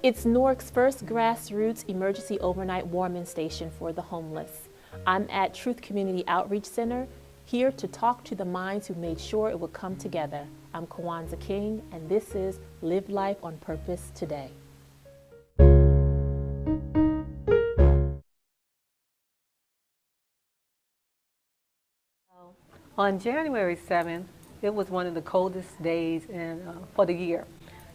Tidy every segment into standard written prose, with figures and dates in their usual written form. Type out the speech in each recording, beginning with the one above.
It's Newark's first grassroots emergency overnight warming station for the homeless. I'm at Truth Community Outreach Center, here to talk to the minds who made sure it would come together. I'm Kwanzaa King, and this is Live Life on Purpose Today. On January 7th, it was one of the coldest days for the year.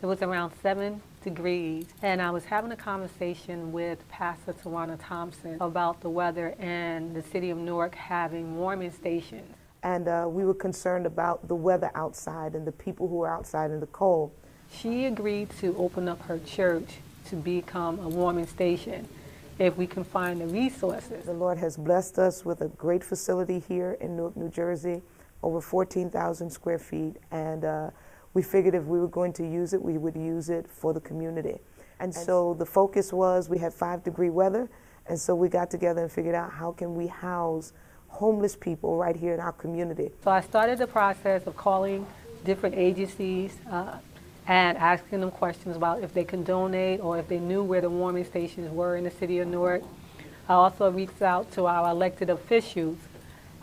It was around 7 degrees, and I was having a conversation with Pastor Tawana Thompson about the weather and the city of Newark having warming stations. And we were concerned about the weather outside and the people who are outside in the cold. She agreed to open up her church to become a warming station if we can find the resources. The Lord has blessed us with a great facility here in Newark, New Jersey, over 14,000 square feet, and we figured if we were going to use it, we would use it for the community. And so the focus was, we had 5-degree weather, and so we got together and figured out how can we house homeless people right here in our community. So I started the process of calling different agencies and asking them questions about if they can donate or if they knew where the warming stations were in the city of Newark. I also reached out to our elected officials,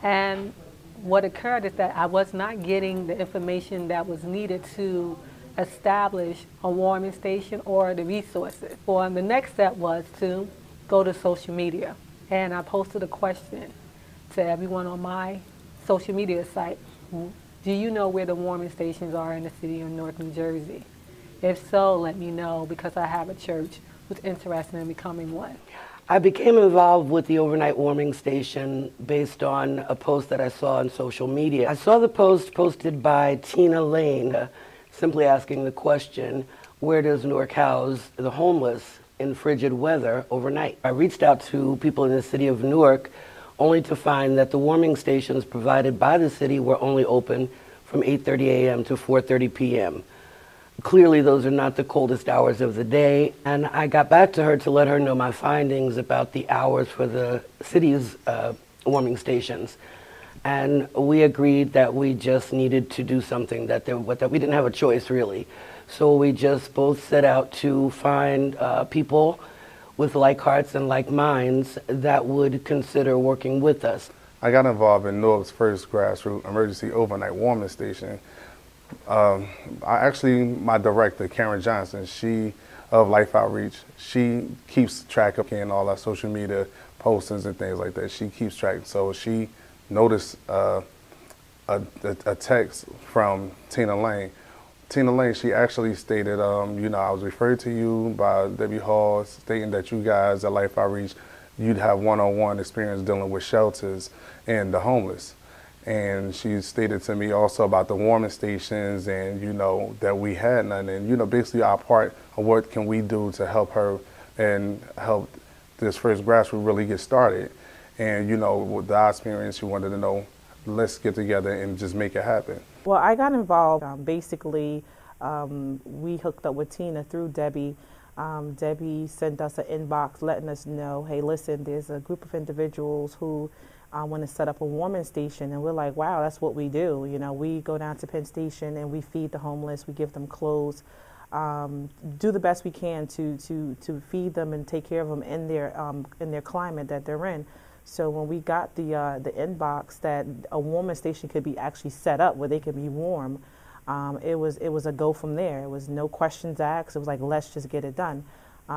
and what occurred is that I was not getting the information that was needed to establish a warming station or the resources. So the next step was to go to social media, and I posted a question to everyone on my social media site. Do you know where the warming stations are in the city of Newark, New Jersey? If so, let me know, because I have a church who's interested in becoming one. I became involved with the overnight warming station based on a post that I saw on social media. I saw the post posted by Tina Lane, simply asking the question, where does Newark house the homeless in frigid weather overnight? I reached out to people in the city of Newark, only to find that the warming stations provided by the city were only open from 8:30 a.m. to 4:30 p.m. Clearly, those are not the coldest hours of the day, and I got back to her to let her know my findings about the hours for the city's warming stations. And we agreed that we just needed to do something, that we didn't have a choice, really. So we just both set out to find people with like hearts and like minds that would consider working with us. I got involved in Newark's first grassroots emergency overnight warming station. My director, Karen Johnson, she of Life Outreach, she keeps track of all our social media postings and things like that. She keeps track. So she noticed a text from Tina Lane. Tina Lane, she actually stated, I was referred to you by Debbie Hall, stating that you guys at Life Outreach, you'd have one-on-one experience dealing with shelters and the homeless. And she stated to me also about the warming stations and, that we had none. And, basically our part of what can we do to help her and help this first grassroots really get started. And, with our experience, she wanted to know, let's get together and just make it happen. Well, I got involved, basically, we hooked up with Tina through Debbie. Debbie sent us an inbox letting us know, hey, listen, there's a group of individuals who want to set up a warming station. And we're like, wow, that's what we do. We go down to Penn Station and we feed the homeless, we give them clothes, do the best we can to feed them and take care of them in their climate that they're in. So when we got the inbox that a warming station could be actually set up where they could be warm, it was a go from there. It was no questions asked. It was like, let's just get it done.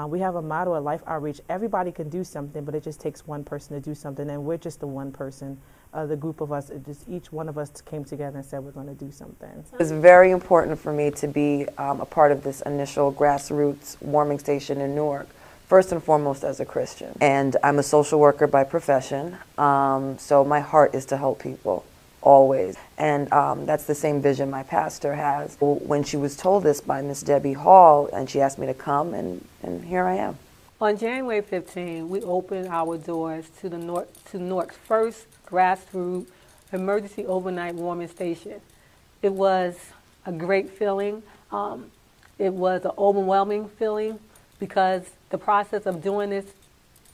We have a motto at Life Outreach: everybody can do something, but it just takes one person to do something, and we're just the one person. The group of us, each one of us came together and said we're going to do something. It's very important for me to be a part of this initial grassroots warming station in Newark. First and foremost, as a Christian. And I'm a social worker by profession, so my heart is to help people, always. And that's the same vision my pastor has. When she was told this by Miss Debbie Hall, and she asked me to come, and here I am. On January 15, we opened our doors to Newark's first grassroots emergency overnight warming station. It was a great feeling. It was an overwhelming feeling, because the process of doing this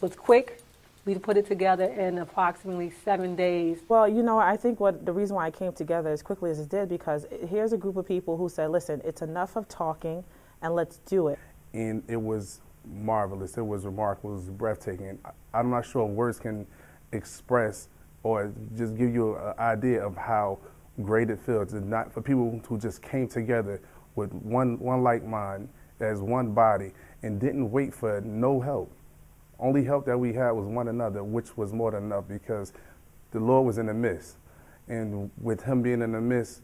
was quick. We put it together in approximately 7 days. Well, I think the reason why I came together as quickly as it did, because here's a group of people who said, listen, it's enough of talking and let's do it. and it was marvelous. It was remarkable. It was breathtaking. I'm not sure words can express or just give you an idea of how great it feels. It's not for people who just came together with one like mind as one body and didn't wait for no help. Only help that we had was one another, which was more than enough because the Lord was in the midst. And with him being in the midst,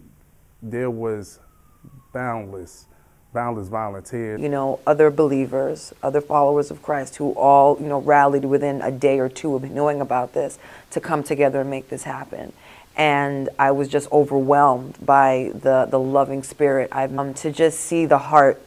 there was boundless volunteers. You know, other believers, other followers of Christ who all, you know, rallied within a day or two of knowing about this to come together and make this happen. And I was just overwhelmed by the loving spirit. To just see the heart,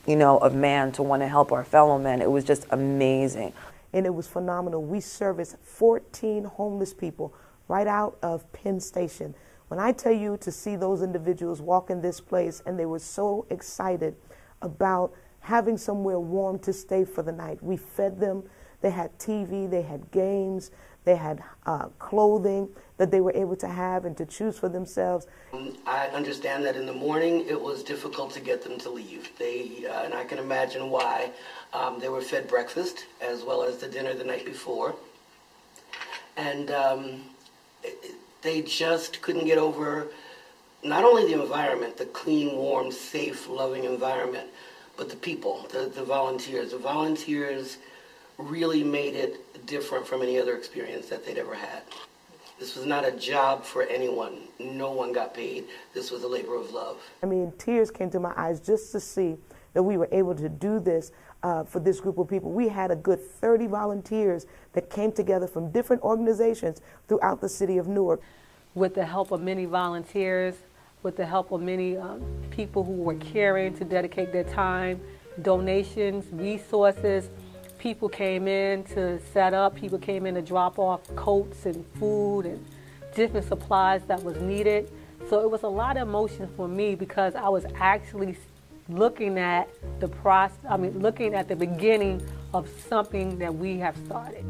you know, of man to want to help our fellow men. It was just amazing. And it was phenomenal. We serviced 14 homeless people right out of Penn Station. When I tell you to see those individuals walk in this place, and they were so excited about having somewhere warm to stay for the night. We fed them. They had TV, they had games, they had clothing that they were able to have and to choose for themselves. I understand that in the morning it was difficult to get them to leave. And I can imagine why. They were fed breakfast as well as the dinner the night before. And they just couldn't get over not only the environment, the clean, warm, safe, loving environment, but the people, the volunteers. The volunteers really made it different from any other experience that they'd ever had. This was not a job for anyone. No one got paid. This was a labor of love. I mean, tears came to my eyes just to see that we were able to do this for this group of people. We had a good 30 volunteers that came together from different organizations throughout the city of Newark. With the help of many volunteers, with the help of many people who were caring to dedicate their time, donations, resources, people came in to set up, people came in to drop off coats and food and different supplies that was needed. So it was a lot of emotion for me because I was actually looking at the process, looking at the beginning of something that we have started.